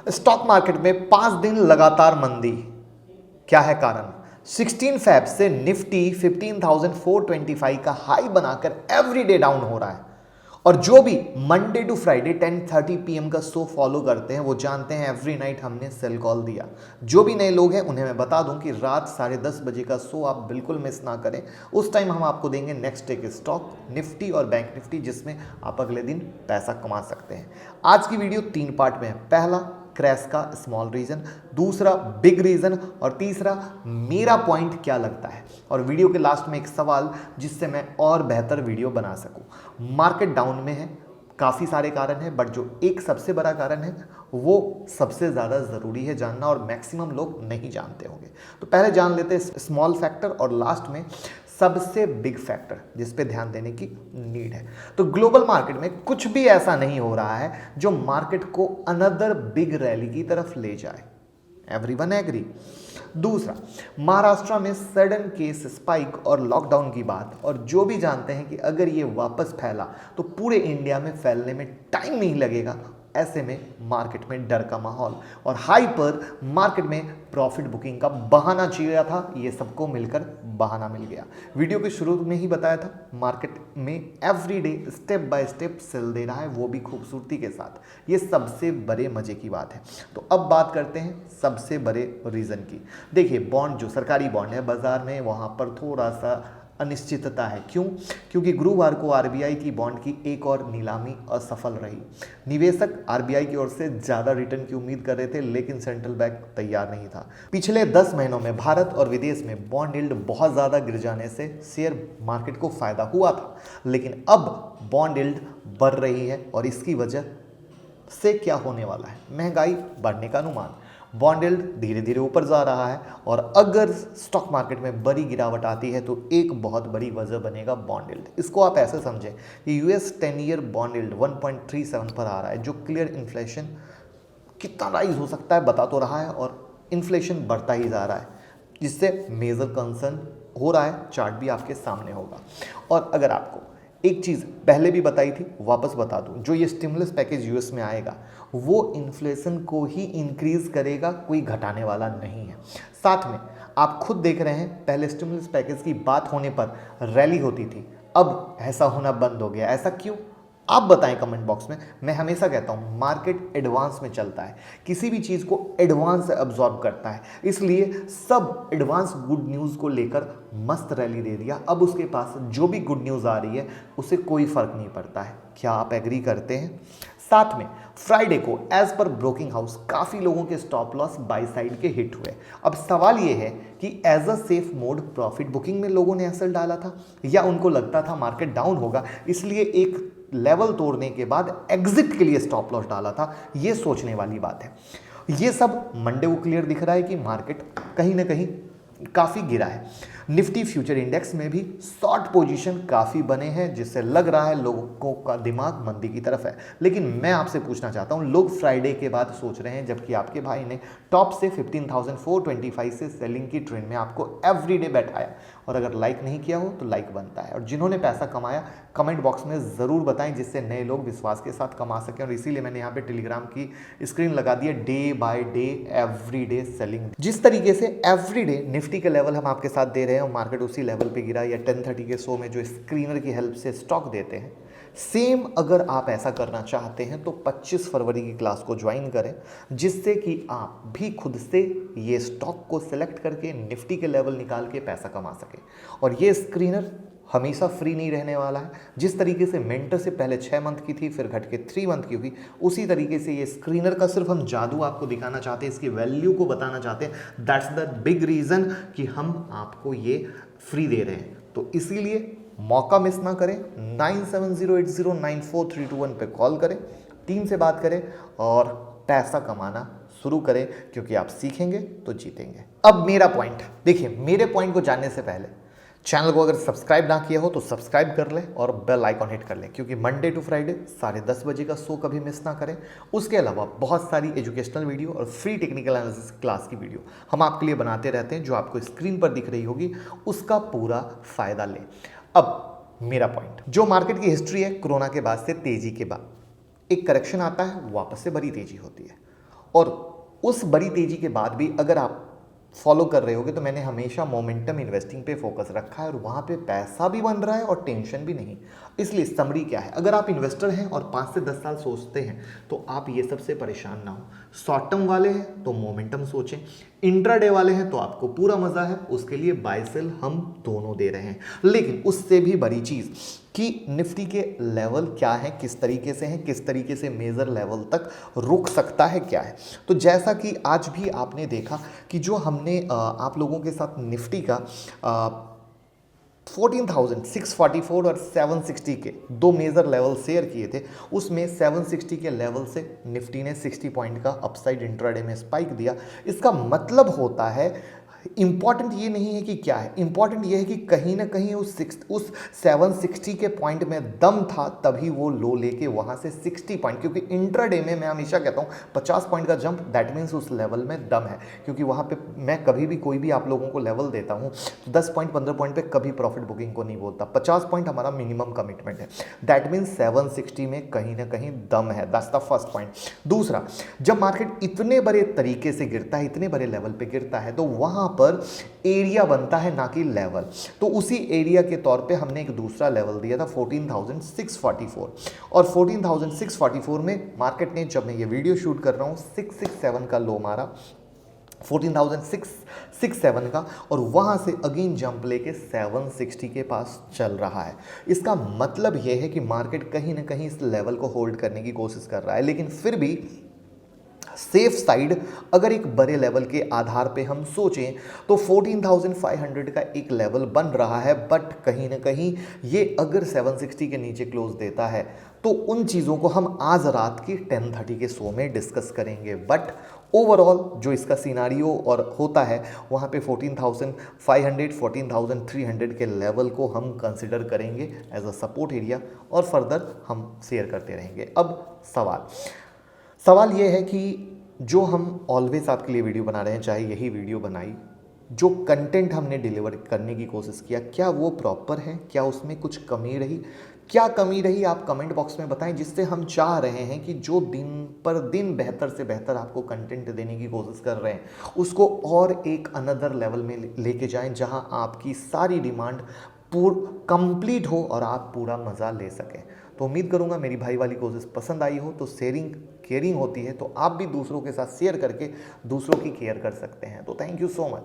Stock market में 5 दिन लगातार मंदी, क्या है कारण? 16 फैब से निफ्टी 15,425 का हाई बनाकर एवरीडे डाउन हो रहा है। और जो भी मंडे टू फ्राइडे 10:30 PM का शो फॉलो करते हैं वो जानते हैं एवरी नाइट हमने सेल कॉल दिया। जो भी नए लोग हैं उन्हें मैं बता दूं कि रात 10:30 बजे का शो आप बिल्कुल मिस ना करें। उस टाइम हम आपको देंगे नेक्स्ट डे के स्टॉक, निफ्टी और बैंक निफ्टी, जिसमें आप अगले दिन पैसा कमा सकते हैं। आज की वीडियो 3 पार्ट में है। पहला, क्रैश का स्मॉल रीजन, दूसरा बिग रीजन, और तीसरा मेरा पॉइंट क्या लगता है। और वीडियो के लास्ट में एक सवाल जिससे मैं और बेहतर वीडियो बना सकूं। मार्केट डाउन में है, काफ़ी सारे कारण हैं, बट जो एक सबसे बड़ा कारण है वो सबसे ज़्यादा ज़रूरी है जानना, और मैक्सिमम लोग नहीं जानते होंगे। तो पहले जान लेते हैं स्मॉल फैक्टर, और लास्ट में सबसे बिग फैक्टर जिस पे ध्यान देने की नीड है। तो ग्लोबल मार्केट में कुछ भी ऐसा नहीं हो रहा है जो मार्केट को अनदर बिग रैली की तरफ ले जाए। Everyone agree? दूसरा, महाराष्ट्र में सडन केस स्पाइक और लॉकडाउन की बात, और जो भी जानते हैं कि अगर ये वापस फैला तो पूरे इंडिया में फैलने में टाइम नहीं लगेगा। ऐसे में मार्केट में डर का माहौल, और हाई पर मार्केट में प्रॉफिट बुकिंग का बहाना चाहिए था, ये सबको मिलकर बहाना मिल गया। वीडियो के शुरू में ही बताया था, मार्केट में everyday step by step sale दे रहा है, वो भी खूबसूरती के साथ। ये सबसे बड़े मजे की बात है। तो अब बात करते हैं सबसे बड़े रीजन की। देखिए, बॉन्ड, जो सरकारी बॉन्ड है बाजार में, वहां पर थोड़ा सा अनिश्चितता है। क्यों? क्योंकि गुरुवार को आरबीआई की बॉन्ड की एक और नीलामी असफल रही। निवेशक आरबीआई की ओर से ज़्यादा रिटर्न की उम्मीद कर रहे थे, लेकिन सेंट्रल बैंक तैयार नहीं था। पिछले 10 महीनों में भारत और विदेश में बॉन्ड यील्ड बहुत ज़्यादा गिर जाने से शेयर मार्केट को फायदा हुआ था, लेकिन अब बॉन्ड यील्ड बढ़ रही है, और इसकी वजह से क्या होने वाला है? महंगाई बढ़ने का अनुमान, बॉन्ड यील्ड धीरे धीरे ऊपर जा रहा है, और अगर स्टॉक मार्केट में बड़ी गिरावट आती है तो एक बहुत बड़ी वजह बनेगा बॉन्ड यील्ड। इसको आप ऐसे समझें कि यूएस 10 ईयर बॉन्ड यील्ड 1.37 पर आ रहा है, जो क्लियर इन्फ्लेशन कितना राइज हो सकता है बता तो रहा है, और इन्फ्लेशन बढ़ता ही जा रहा है, जिससे मेजर कंसर्न हो रहा है। चार्ट भी आपके सामने होगा। और अगर आपको एक चीज़ पहले भी बताई थी, वापस बता दूं, जो ये स्टिमुलस पैकेज यूएस में आएगा वो इन्फ्लेशन को ही इंक्रीज करेगा, कोई घटाने वाला नहीं है। साथ में आप खुद देख रहे हैं, पहले स्टिमुलस पैकेज की बात होने पर रैली होती थी, अब ऐसा होना बंद हो गया। ऐसा क्यों? आप बताएं कमेंट बॉक्स में। मैं हमेशा कहता हूं मार्केट एडवांस में चलता है, किसी भी चीज़ को एडवांस एब्जॉर्ब करता है, इसलिए सब एडवांस गुड न्यूज़ को लेकर मस्त रैली दे दिया। अब उसके पास जो भी गुड न्यूज़ आ रही है उसे कोई फर्क नहीं पड़ता है। क्या आप एग्री करते हैं? साथ में फ्राइडे को एज पर ब्रोकिंग हाउस काफ़ी लोगों के स्टॉप लॉस बाई साइड के हिट हुए। अब सवाल ये है कि as a safe mode profit booking में लोगों ने एसएल डाला था, या उनको लगता था मार्केट डाउन होगा इसलिए एक लेवल तोड़ने के बाद एग्जिट के लिए स्टॉप लॉस डाला था। ये सोचने वाली बात है। ये सब मंडे को क्लियर दिख रहा है कि मार्केट कहीं ना कहीं काफ़ी गिरा है। निफ्टी फ्यूचर इंडेक्स में भी शॉर्ट पोजीशन काफ़ी बने हैं, जिससे लग रहा है लोगों का दिमाग मंदी की तरफ है। लेकिन मैं आपसे पूछना चाहता हूं, लोग फ्राइडे के बाद सोच रहे हैं, जबकि आपके भाई ने टॉप से 15,425 से सेलिंग की ट्रेंड में आपको एवरीडे बैठाया। और अगर लाइक नहीं किया हो तो लाइक बनता है, और जिन्होंने पैसा कमाया कमेंट बॉक्स में ज़रूर बताएं, जिससे नए लोग विश्वास के साथ कमा सकें। और इसीलिए मैंने यहाँ पे टेलीग्राम की स्क्रीन लगा दी है, day by day everyday selling. जिस तरीके से एवरीडे निफ्टी के लेवल हम आपके साथ दे रहे हैं और मार्केट उसी लेवल पे गिरा, या 10:30 के शो में जो स्क्रीनर की हेल्प से स्टॉक देते हैं, सेम अगर आप ऐसा करना चाहते हैं तो 25 फरवरी की क्लास को ज्वाइन करें, जिससे कि आप भी खुद से ये स्टॉक को सिलेक्ट करके निफ्टी के लेवल निकाल के पैसा कमा सकें। और ये स्क्रीनर हमेशा फ्री नहीं रहने वाला है। जिस तरीके से मेंटर से पहले 6 मंथ की थी, फिर घट के 3 मंथ की हुई, उसी तरीके से ये स्क्रीनर का सिर्फ हम जादू आपको दिखाना चाहते हैं, इसकी वैल्यू को बताना चाहते हैं। दैट्स द बिग रीज़न कि हम आपको ये फ्री दे रहे हैं। तो इसीलिए मौका मिस ना करें। 9708094321 पे कॉल करें, टीम से बात करें और पैसा कमाना शुरू करें, क्योंकि आप सीखेंगे तो जीतेंगे। अब मेरा पॉइंट देखिए, मेरे पॉइंट को जानने से पहले चैनल को अगर सब्सक्राइब ना किया हो तो सब्सक्राइब कर लें और बेल आइकॉन हिट कर लें, क्योंकि मंडे टू फ्राइडे 10:30 बजे का शो कभी मिस ना करें। उसके अलावा बहुत सारी एजुकेशनल वीडियो और फ्री टेक्निकल एनालिसिस क्लास की वीडियो हम आपके लिए बनाते रहते हैं, जो आपको स्क्रीन पर दिख रही होगी, उसका पूरा फायदा लें। अब मेरा पॉइंट, जो मार्केट की हिस्ट्री है, कोरोना के बाद से तेजी के बाद एक करेक्शन आता है, वापस से बड़ी तेजी होती है। और उस बड़ी तेजी के बाद भी अगर आप फॉलो कर रहे होगे तो मैंने हमेशा मोमेंटम इन्वेस्टिंग पे फोकस रखा है और वहाँ पे पैसा भी बन रहा है और टेंशन भी नहीं। इसलिए समरी क्या है, अगर आप इन्वेस्टर हैं और 5 से 10 साल सोचते हैं तो आप ये सबसे परेशान ना हो। शॉर्ट टर्म वाले हैं तो मोमेंटम सोचें, इंट्राडे वाले हैं तो आपको पूरा मजा है, उसके लिए बाय सेल हम दोनों दे रहे हैं। लेकिन उससे भी बड़ी चीज़ कि निफ्टी के लेवल क्या है, किस तरीके से हैं, किस तरीके से मेजर लेवल तक रुक सकता है, क्या है। तो जैसा कि आज भी आपने देखा कि जो हमने आप लोगों के साथ निफ्टी का 14,644 और 760 के दो मेजर लेवल शेयर किए थे, उसमें 760 के लेवल से निफ्टी ने 60 पॉइंट का अपसाइड इंट्राडे में स्पाइक दिया। इसका मतलब होता है, इंपॉर्टेंट ये नहीं है कि क्या है, इंपॉर्टेंट ये है कि कहीं ना कहीं उस 760 के पॉइंट में दम था, तभी वो लो लेके वहां से 60 पॉइंट, क्योंकि इंट्राडे में मैं हमेशा कहता हूँ 50 पॉइंट का जंप, दैट मीन्स उस लेवल में दम है। क्योंकि वहां पे मैं कभी भी कोई भी आप लोगों को लेवल देता हूँ 10 पॉइंट 15 पॉइंट पे कभी प्रॉफिट बुकिंग को नहीं बोलता, 50 पॉइंट हमारा मिनिमम कमिटमेंट है। दैट मीन्स 760 में कहीं ना कहीं दम है, दैट्स द फर्स्ट पॉइंट। दूसरा, जब मार्केट इतने बड़े तरीके से गिरता है, इतने बड़े लेवल पे गिरता है, तो वहां पर एरिया बनता है ना कि लेवल। तो उसी एरिया के तौर पे हमने एक दूसरा लेवल दिया था 14,644 और 14,644 में मार्केट ने, जब मैं ये वीडियो शूट कर रहा हूं, 667 का लो मारा, 14,667 का, और वहां से अगेन जंप लेके 760 के पास चल रहा है। इसका मतलब यह है कि मार्केट कहीं ना कहीं इस लेवल को होल्ड करने की कोशिश कर रहा है, लेकिन फिर भी सेफ साइड अगर एक बड़े लेवल के आधार पे हम सोचें तो 14,500 का एक लेवल बन रहा है। बट कहीं ना कहीं ये अगर 760 के नीचे क्लोज देता है तो उन चीज़ों को हम आज रात की 10:30 के शो में डिस्कस करेंगे। बट ओवरऑल जो इसका सिनारियो और होता है, वहाँ पे 14,500 14,300 के लेवल को हम कंसिडर करेंगे एज अ सपोर्ट एरिया और फर्दर हम शेयर करते रहेंगे। अब सवाल ये है कि जो हम ऑलवेज आपके लिए वीडियो बना रहे हैं, चाहे यही वीडियो बनाई, जो कंटेंट हमने डिलीवर करने की कोशिश किया, क्या वो प्रॉपर है, क्या उसमें कुछ कमी रही, क्या कमी रही, आप कमेंट बॉक्स में बताएं, जिससे हम चाह रहे हैं कि जो दिन पर दिन बेहतर से बेहतर आपको कंटेंट देने की कोशिश कर रहे हैं उसको और एक अनदर लेवल में लेके जाएं, जहां आपकी सारी डिमांड कंप्लीट हो और आप पूरा मज़ा ले सकें। तो उम्मीद करूंगा मेरी भाई वाली कोशिश पसंद आई हो। तो शेयरिंग केयरिंग होती है, तो आप भी दूसरों के साथ शेयर करके दूसरों की केयर कर सकते हैं। तो थैंक यू सो मच।